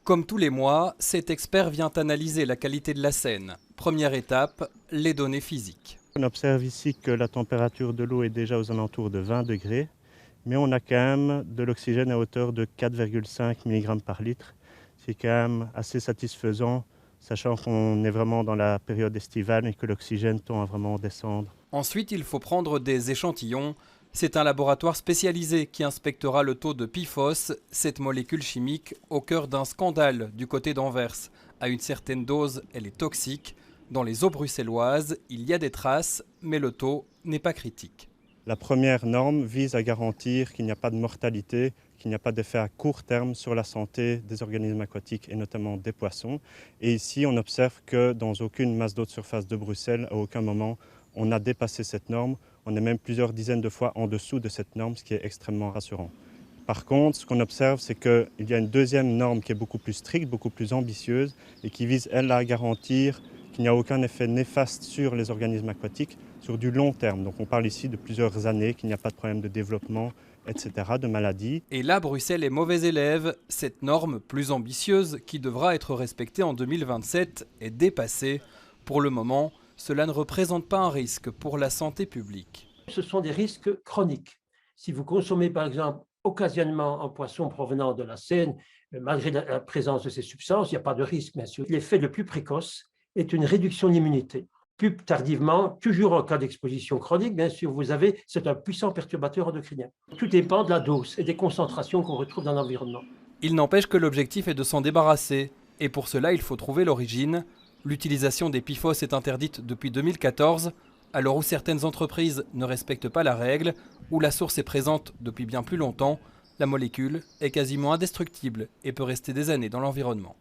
Comme tous les mois, cet expert vient analyser la qualité de la Seine. Première étape, les données physiques. On observe ici que la température de l'eau est déjà aux alentours de 20 degrés, mais on a quand même de l'oxygène à hauteur de 4,5 mg par litre. C'est quand même assez satisfaisant, sachant qu'on est vraiment dans la période estivale et que l'oxygène tend à vraiment descendre. Ensuite, il faut prendre des échantillons. C'est un laboratoire spécialisé qui inspectera le taux de PFOS, cette molécule chimique au cœur d'un scandale du côté d'Anvers. À une certaine dose, elle est toxique. Dans les eaux bruxelloises, il y a des traces, mais le taux n'est pas critique. La première norme vise à garantir qu'il n'y a pas de mortalité, qu'il n'y a pas d'effet à court terme sur la santé des organismes aquatiques et notamment des poissons. Et ici, on observe que dans aucune masse d'eau de surface de Bruxelles, à aucun moment, on a dépassé cette norme. On est même plusieurs dizaines de fois en dessous de cette norme, ce qui est extrêmement rassurant. Par contre, ce qu'on observe, c'est qu'il y a une deuxième norme qui est beaucoup plus stricte, beaucoup plus ambitieuse et qui vise, elle, à garantir qu'il n'y a aucun effet néfaste sur les organismes aquatiques sur du long terme. Donc on parle ici de plusieurs années, qu'il n'y a pas de problème de développement, etc., de maladies. Et là, Bruxelles est mauvais élève. Cette norme plus ambitieuse, qui devra être respectée en 2027, est dépassée. Pour le moment, cela ne représente pas un risque pour la santé publique. Ce sont des risques chroniques. Si vous consommez par exemple occasionnellement un poisson provenant de la Seine, malgré la présence de ces substances, il n'y a pas de risque bien sûr. L'effet le plus précoce est une réduction de l'immunité. Plus tardivement, toujours en cas d'exposition chronique, bien sûr, c'est un puissant perturbateur endocrinien. Tout dépend de la dose et des concentrations qu'on retrouve dans l'environnement. Il n'empêche que l'objectif est de s'en débarrasser. Et pour cela, il faut trouver l'origine. L'utilisation des PFOS est interdite depuis 2014, à l'heure où certaines entreprises ne respectent pas la règle, où la source est présente depuis bien plus longtemps. La molécule est quasiment indestructible et peut rester des années dans l'environnement.